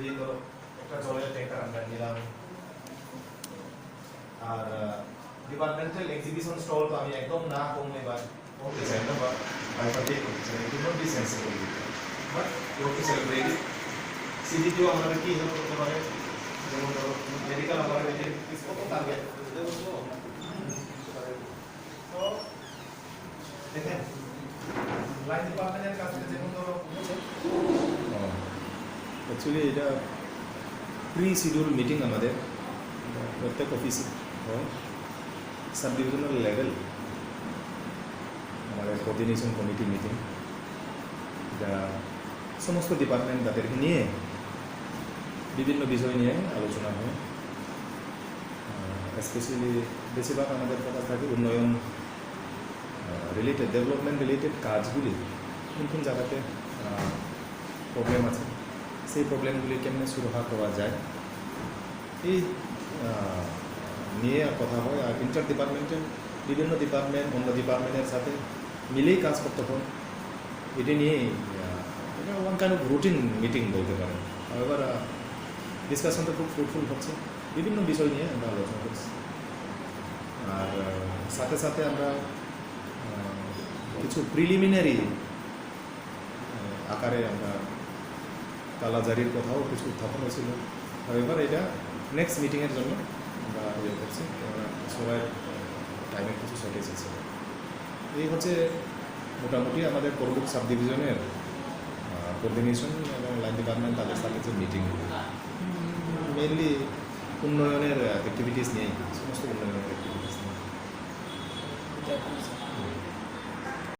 যে ধরো একটা জলের ট্যাঙ্কার আমরা নিলাম, আর ডিপার্টমেন্টাল এক্সিবিশন স্টল তো আমি একদম না কমে বা কমতে চাই না বা বাইপার্টেট করতে চাই, it will not be sensible, but you have to celebrate it. CGTO আমাদের কি হেল্প করতে পারে, যেমন ধরো মেডিকেল আমাদের কত টার্গেট তো দেখেন লাইন ডিপার্টমেন্টের কাছ থেকে যেমন ধরো অ্যাকচুয়ালি এটা প্রি শিডিউল মিটিং আমাদের প্রত্যেক অফিসে হয়, সাব ডিভিশনাল লেভেল আমাদের কোঅর্ডিনেশন কমিটি মিটিং, যা সমস্ত ডিপার্টমেন্ট তাদেরকে নিয়ে বিভিন্ন বিষয় নিয়ে আলোচনা হয়। স্পেশালি বেশিরভাগ আমাদের কথা থাকে উন্নয়ন রিলেটেড, ডেভেলপমেন্ট রিলেটেড কাজগুলি কোন কোন জায়গাতে প্রবলেম আছে, সেই প্রবলেমগুলি কেমনে সুরাহা করা যায় এই নিয়ে কথা হয়। আর ইন্টার ডিপার্টমেন্টের বিভিন্ন ডিপার্টমেন্ট অন্য ডিপার্টমেন্টের সাথে মিলেই কাজ করতে হয়, এটি নিয়েই এটা one kind of routine meeting বলতে পারেন। এবার ডিসকাশনটা খুব ফ্রুটফুল হচ্ছে, বিভিন্ন বিষয় নিয়ে আমরা আলোচনা করছি। আর সাথে সাথে আমরা কিছু প্রিলিমিনারি আকারে আমরা কালাজারির কথাও কিছু উত্থাপন হয়েছিল। এবার এটা নেক্সট মিটিংয়ের জন্য আমরা ইয়ে করছি, সবাই টাইমের কিছু শর্টেজ আছে। এই হচ্ছে মোটামুটি আমাদের করবুক সাব ডিভিশনের কোঅর্ডিনেশন এবং লাইন ডিপার্টমেন্ট তাদের সাথে যে মিটিং, মেনলি উন্নয়নের অ্যাক্টিভিটিস নিয়েই, সমস্ত উন্নয়নের অ্যাক্টিভিটিস নিয়ে।